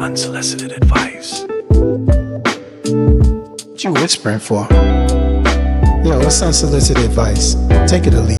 Unsolicited advice. What you whispering for? Yo, what's unsolicited advice? Take it or leave.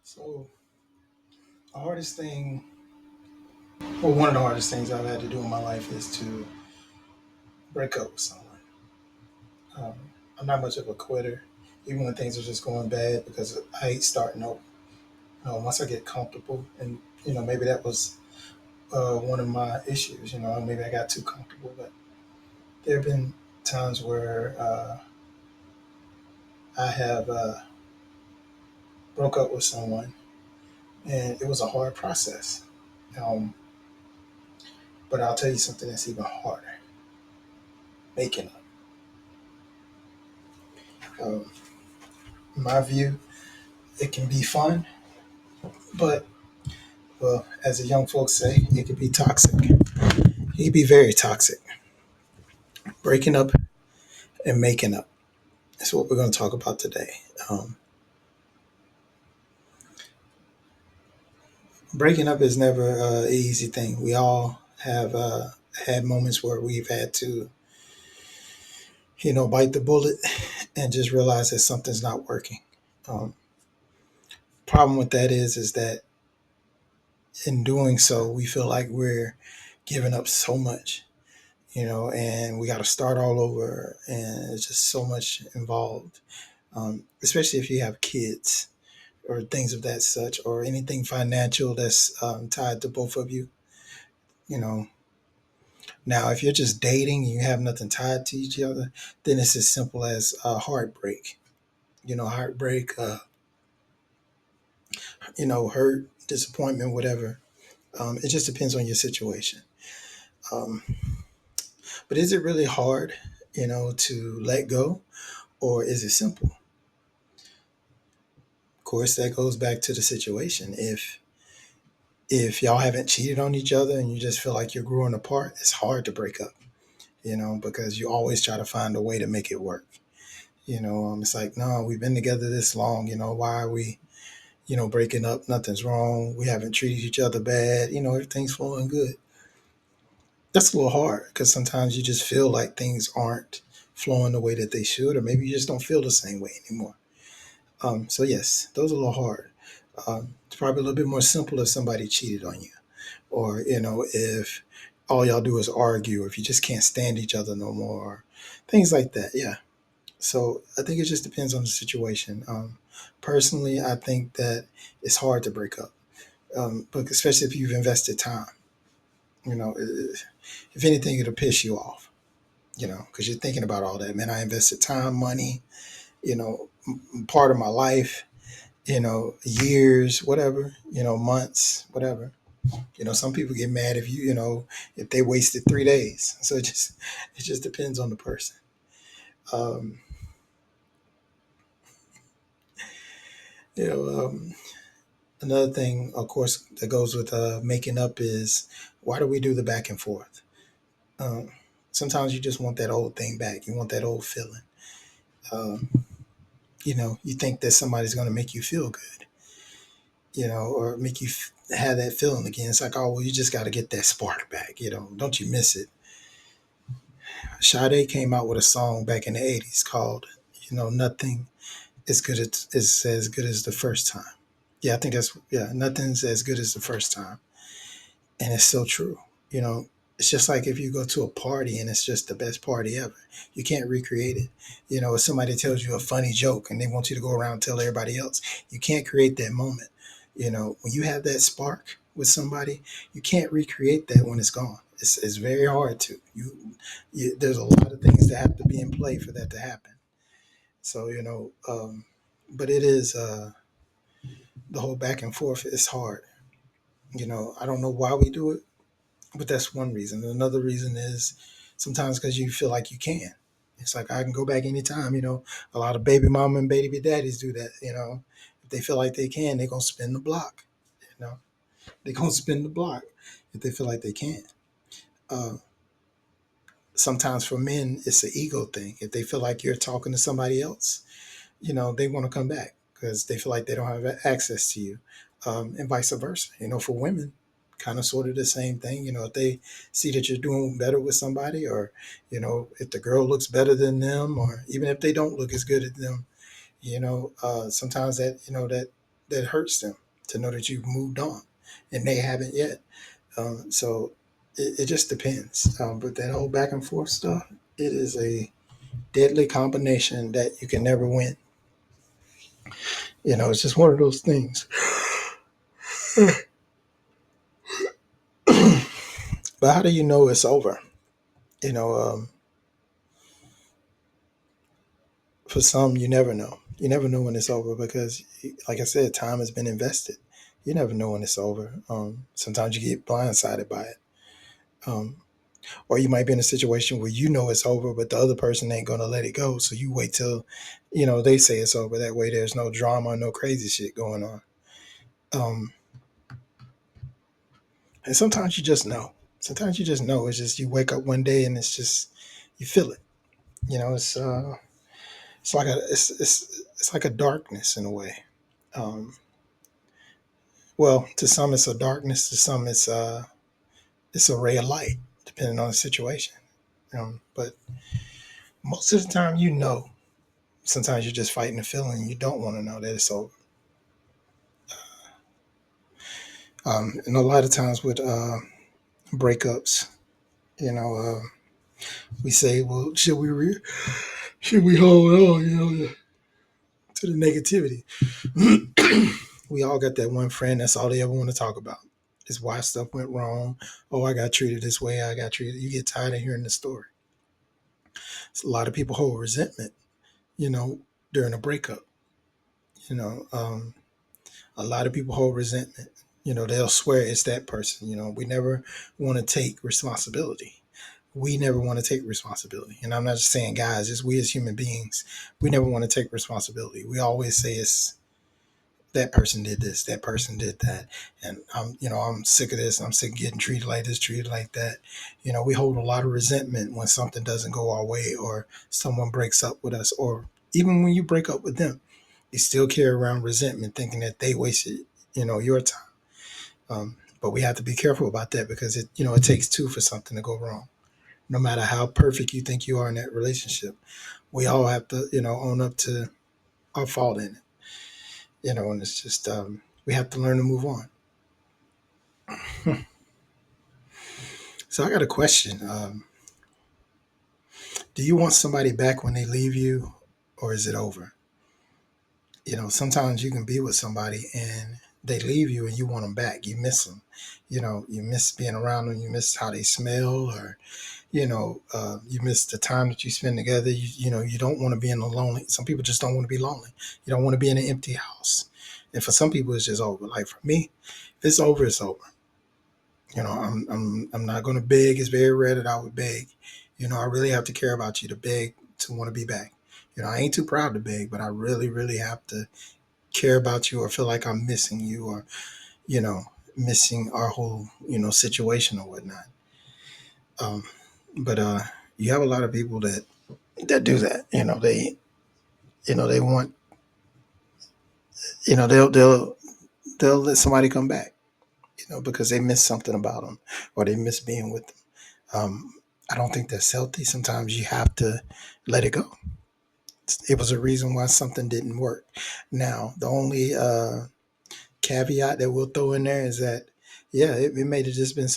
So, the hardest thing, well, one of the hardest things I've had to do in my life is to break up with someone. Um, I'm not much of a quitter, even when things are just going bad, because I hate starting over. Once I get comfortable, and maybe that was one of my issues. Maybe I got too comfortable, but there have been times where I have broke up with someone, and it was a hard process. Um, but I'll tell you something that's even harder: making up. Um, in my view, it can be fun, but well, as the young folks say, it can be toxic. It can be very toxic. Breaking up and making up. That's what we're going to talk about today. Um, Breaking up is never an easy thing. We all have had moments where we've had to, bite the bullet and just realize that something's not working. Um, Problem with that is that in doing so, we feel like we're giving up so much, and we got to start all over, and it's just so much involved. Especially if you have kids or things of that such, or anything financial that's tied to both of you. You know, Now if you're just dating and you have nothing tied to each other, then it's as simple as heartbreak. Heartbreak. Hurt, disappointment, whatever. It just depends on your situation. Um, but is it really hard, to let go, or is it simple? Of course, that goes back to the situation. If y'all haven't cheated on each other and you just feel like you're growing apart, it's hard to break up, because you always try to find a way to make it work. It's like, no, we've been together this long. Why are we, breaking up? Nothing's wrong. We haven't treated each other bad. Everything's flowing good. That's a little hard because sometimes you just feel like things aren't flowing the way that they should, or maybe you just don't feel the same way anymore. So yes, those are a little hard. It's probably a little bit more simple if somebody cheated on you, or if all y'all do is argue, or if you just can't stand each other no more, or things like that. Yeah. So I think it just depends on the situation. Personally, I think that it's hard to break up, but especially if you've invested time. If anything, it'll piss you off. Because you're thinking about all that. Man, I invested time, money, part of my life, years, whatever, months, whatever. Some people get mad if if they wasted 3 days. So it just depends on the person. Um, you know, um, Another thing, of course, that goes with making up is why do we do the back and forth? Um, Sometimes you just want that old thing back. You want that old feeling. Um, you think that somebody's going to make you feel good, or make you have that feeling again. It's like, oh, well, you just got to get that spark back. Don't you miss it? Sade came out with a song back in the '80s called, "Nothing is as good as the first time." Yeah, I think nothing's as good as the first time, and it's so true. You know, it's just like if you go to a party and it's just the best party ever, you can't recreate it. If somebody tells you a funny joke and they want you to go around and tell everybody else, you can't create that moment. When you have that spark with somebody, you can't recreate that when it's gone. It's very hard to. There's a lot of things that have to be in play for that to happen. So but it is the whole back and forth is hard. I don't know why we do it, but that's one reason. Another reason is sometimes because you feel like you can. It's like I can go back anytime. A lot of baby mama and baby daddies do that. If they feel like they can, they're gonna spin the block. You know, they're gonna spin the block if they feel like they can. Uh, Sometimes for men, it's an ego thing. If they feel like you're talking to somebody else, they want to come back because they feel like they don't have access to you, and vice versa. For women, kind of sort of the same thing. If they see that you're doing better with somebody, or if the girl looks better than them, or even if they don't look as good as them, sometimes that hurts them to know that you've moved on and they haven't yet. So it just depends. But that whole back and forth stuff, it is a deadly combination that you can never win. It's just one of those things. But how do you know it's over? You know, um, for some, you never know. You never know when it's over because, like I said, time has been invested. You never know when it's over. Sometimes you get blindsided by it. Um, or you might be in a situation where you know it's over, but the other person ain't going to let it go. So you wait till, they say it's over. That way there's no drama, no crazy shit going on. Um, and sometimes you just know. Sometimes you just know. It's just you wake up one day and it's just, you feel it. It's like it's like a darkness in a way. Um, well, to some it's a darkness, to some it's a ray of light, depending on the situation. But most of the time, sometimes you're just fighting a feeling. You don't want to know that it's over. And a lot of times with breakups, you know, uh, we say, well, should we hold on, to the negativity? We all got that one friend. That's all they ever want to talk about. Is why stuff went wrong. Oh, I got treated this way. I got treated. You get tired of hearing the story. So a lot of people hold resentment, you know, during a breakup. You know, um, a lot of people hold resentment. They'll swear it's that person. We never want to take responsibility. We never want to take responsibility. And I'm not just saying guys, it's we as human beings. We never want to take responsibility. We always say it's that person did this, that person did that. And I'm sick of this. I'm sick of getting treated like this, treated like that. We hold a lot of resentment when something doesn't go our way or someone breaks up with us, or even when you break up with them, you still carry around resentment thinking that they wasted, your time. But we have to be careful about that because it takes two for something to go wrong. No matter how perfect you think you are in that relationship, we all have to, own up to our fault in it. And it's just we have to learn to move on. So I got a question. Do you want somebody back when they leave you, or is it over? Sometimes you can be with somebody and they leave you and you want them back. You miss them. You miss being around them. You miss how they smell, or you miss the time that you spend together. You don't want to be in a lonely. Some people just don't want to be lonely. You don't want to be in an empty house. And for some people, it's just over. Like for me, if it's over, it's over. I'm not going to beg. It's very rare that I would beg. I really have to care about you to beg to want to be back. I ain't too proud to beg, but I really, really have to care about you or feel like I'm missing you, or you know, missing our whole situation or whatnot. Um, but you have a lot of people that do that. They want they'll let somebody come back. Because they miss something about them or they miss being with them. I don't think that's healthy. Sometimes you have to let it go. It was a reason why something didn't work. Now, the only caveat that we'll throw in there is that, yeah, it may have just been as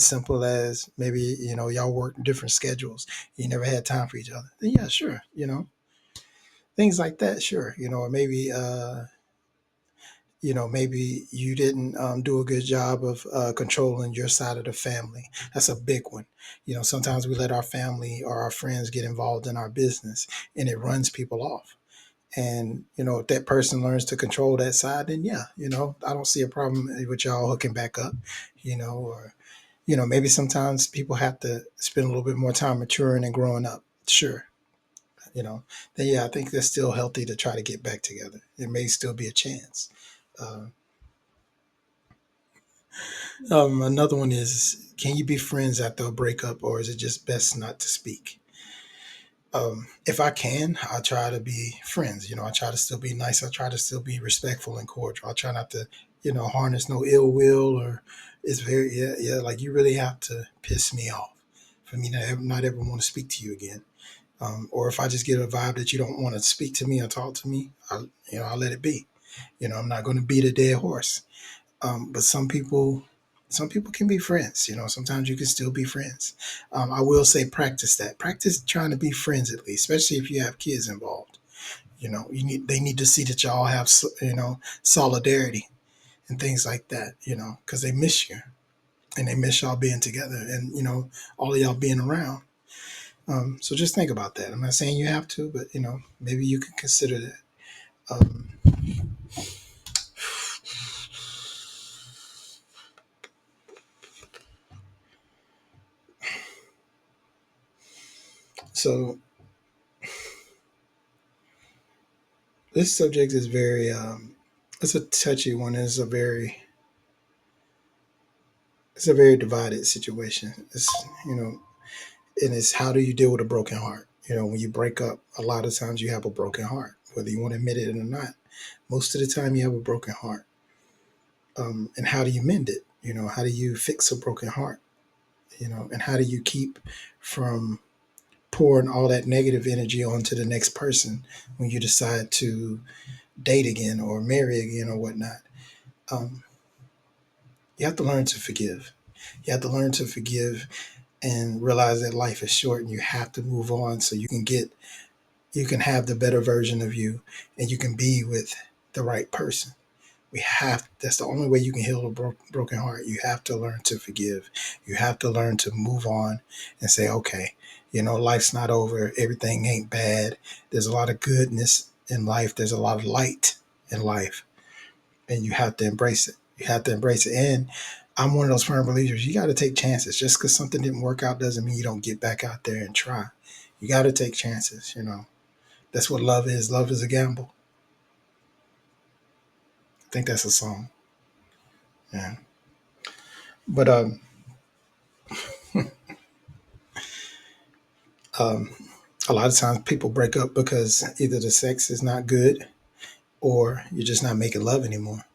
simple as maybe y'all work different schedules. You never had time for each other. Then yeah, sure, things like that, sure, or maybe you didn't do a good job of controlling your side of the family. That's a big one. Sometimes we let our family or our friends get involved in our business and it runs people off. And, if that person learns to control that side, then yeah, I don't see a problem with y'all hooking back up, or, maybe sometimes people have to spend a little bit more time maturing and growing up sure, you know, then yeah, I think that's still healthy to try to get back together. There may still be a chance. Uh, Another one is, can you be friends after a breakup, or is it just best not to speak? If I can, I try to be friends. I try to still be nice. I try to still be respectful and cordial. I try not to, harness no ill will, or it's very, yeah, yeah. Like, you really have to piss me off for me to not ever want to speak to you again. Or if I just get a vibe that you don't want to speak to me or talk to me, I'll let it be. I'm not going to beat a dead horse. But some people can be friends. Sometimes you can still be friends. I will say, practice that. Practice trying to be friends at least, especially if you have kids involved. They need to see that y'all have solidarity and things like that. Because they miss you and they miss y'all being together, and all of y'all being around. So just think about that. I'm not saying you have to, but maybe you can consider that. Um, so this subject is very it's a touchy one. It's a very divided situation. And it's, how do you deal with a broken heart? When you break up, a lot of times you have a broken heart, whether you want to admit it or not. Most of the time, you have a broken heart. And how do you mend it? How do you fix a broken heart? And how do you keep from pouring all that negative energy onto the next person when you decide to date again or marry again or whatnot? Um, you have to learn to forgive. You have to learn to forgive and realize that life is short and you have to move on so you can have the better version of you, and you can be with the right person. That's the only way you can heal a broken heart. You have to learn to forgive. You have to learn to move on and say, okay, life's not over. Everything ain't bad. There's a lot of goodness in life. There's a lot of light in life, and you have to embrace it. You have to embrace it. And I'm one of those firm believers. You got to take chances. Just because something didn't work out doesn't mean you don't get back out there and try. You got to take chances. That's what love is. Love is a gamble. I think that's a song. Yeah. But um, a lot of times people break up because either the sex is not good or you're just not making love anymore.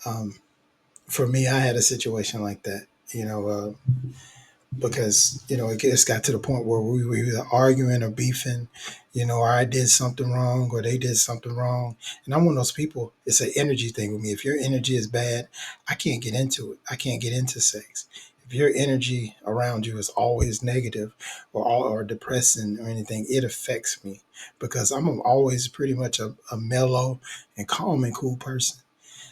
Um, for me, I had a situation like that. Because it just got to the point where we were either arguing or beefing, or I did something wrong or they did something wrong. And I'm one of those people. It's an energy thing with me. If your energy is bad, I can't get into it. I can't get into sex. If your energy around you is always negative or depressing or anything, it affects me because I'm always pretty much a mellow and calm and cool person.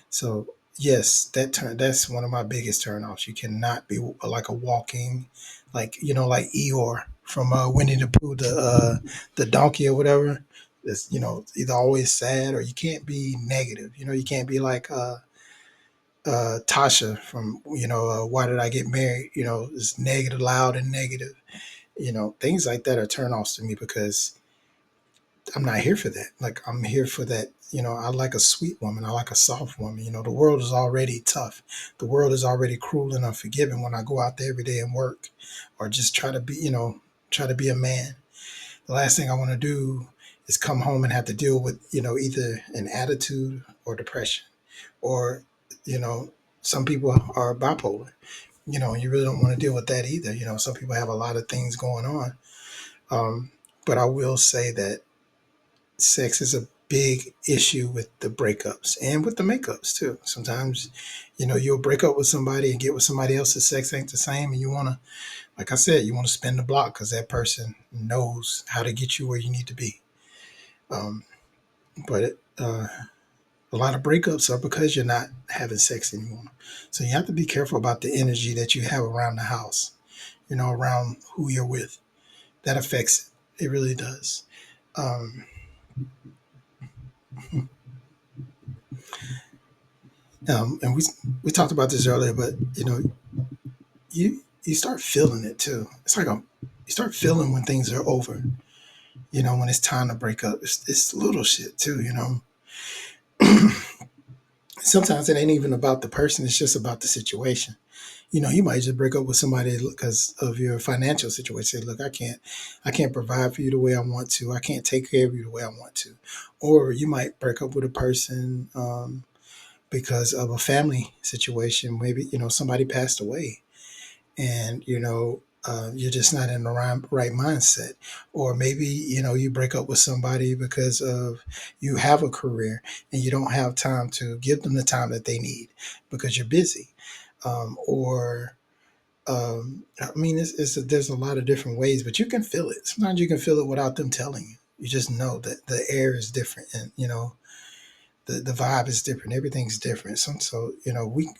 So yes, that's one of my biggest turnoffs. You cannot be like a walking, like like Eeyore from Winnie the Pooh, the donkey or whatever. It's either always sad or you can't be negative. You can't be like Tasha from Why Did I Get Married? It's negative, loud and negative. Things like that are turnoffs to me because I'm not here for that. Like, I'm here for that. I like a sweet woman. I like a soft woman. The world is already tough. The world is already cruel and unforgiving when I go out there every day and work or just try to be a man. The last thing I want to do is come home and have to deal with, either an attitude or depression or, you know, some people are bipolar. You really don't want to deal with that either. Some people have a lot of things going on. Um, but I will say that sex is a big issue with the breakups and with the makeups too. Sometimes, you'll break up with somebody and get with somebody else. The sex ain't the same, and you want to, like I said, you want to spin the block because that person knows how to get you where you need to be. Um, but a lot of breakups are because you're not having sex anymore. So you have to be careful about the energy that you have around the house. Around who you're with. That affects it. It really does. Um, and we talked about this earlier, but you start feeling it too. It's like You start feeling when things are over. When it's time to break up. It's little shit too. Sometimes it ain't even about the person. It's just about the situation. You might just break up with somebody because of your financial situation. Say, look, I can't provide for you the way I want to. I can't take care of you the way I want to. Or you might break up with a person because of a family situation. Maybe somebody passed away, and you're just not in the right mindset. Or maybe you break up with somebody because of you have a career and you don't have time to give them the time that they need because you're busy. Or I mean, there's a lot of different ways, but you can feel it. Sometimes you can feel it without them telling you. You just know that the air is different, and the vibe is different. Everything's different. So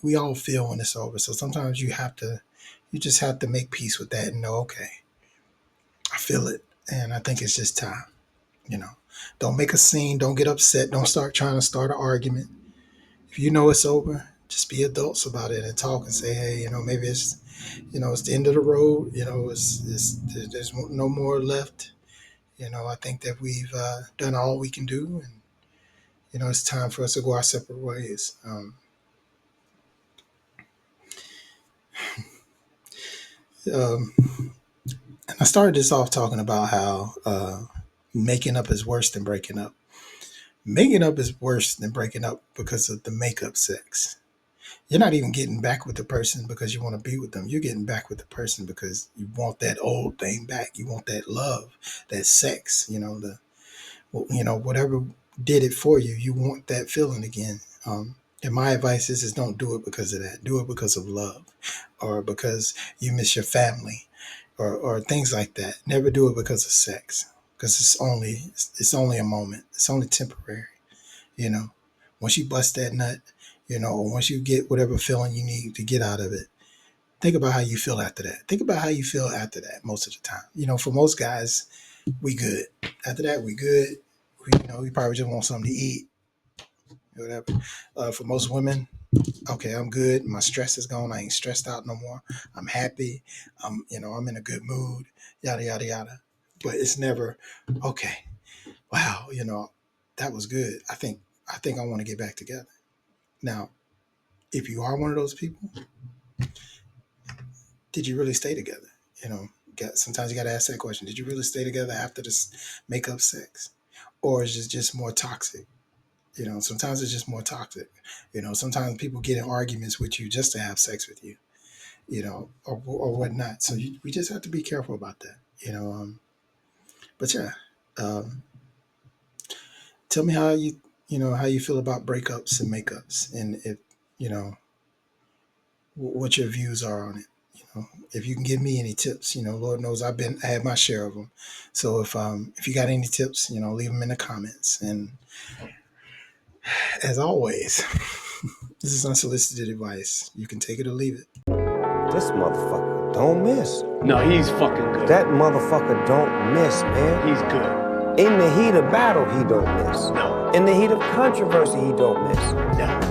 we all feel when it's over. So sometimes you just have to make peace with that and know, okay, I feel it, and I think it's just time. You know, don't make a scene. Don't get upset. Don't start trying to start an argument. If you know it's over, just be adults about it and talk and say, hey, maybe it's the end of the road. There's no more left. I think that we've done all we can do, and it's time for us to go our separate ways. Um, and I started this off talking about how making up is worse than breaking up. Making up is worse than breaking up because of the makeup sex. You're not even getting back with the person because you want to be with them. You're getting back with the person because you want that old thing back. You want that love, that sex. Whatever did it for you, you want that feeling again. And my advice is don't do it because of that. Do it because of love, or because you miss your family, or things like that. Never do it because of sex, because it's only a moment. It's only temporary. You know, once you bust that nut, or once you get whatever feeling you need to get out of it, think about how you feel after that. Think about how you feel after that most of the time. For most guys, we good. After that, we good. We probably just want something to eat, whatever. For most women, okay, I'm good. My stress is gone. I ain't stressed out no more. I'm happy. I'm in a good mood. Yada yada yada. But it's never okay. Wow, that was good. I think I want to get back together. Now, if you are one of those people, did you really stay together? Sometimes you got to ask that question. Did you really stay together after this makeup sex, or is it just more toxic? Sometimes it's just more toxic. Sometimes people get in arguments with you just to have sex with you, or whatnot. So we just have to be careful about that. But yeah, um, tell me how you feel about breakups and makeups, and if you know what your views are on it. If you can give me any tips, Lord knows I had my share of them. So if you got any tips, leave them in the comments. And as always, this is unsolicited advice. You can take it or leave it. This motherfucker don't miss. No, he's fucking good. That motherfucker don't miss, man. He's good. In the heat of battle, he don't miss. No. In the heat of controversy, he don't miss. No.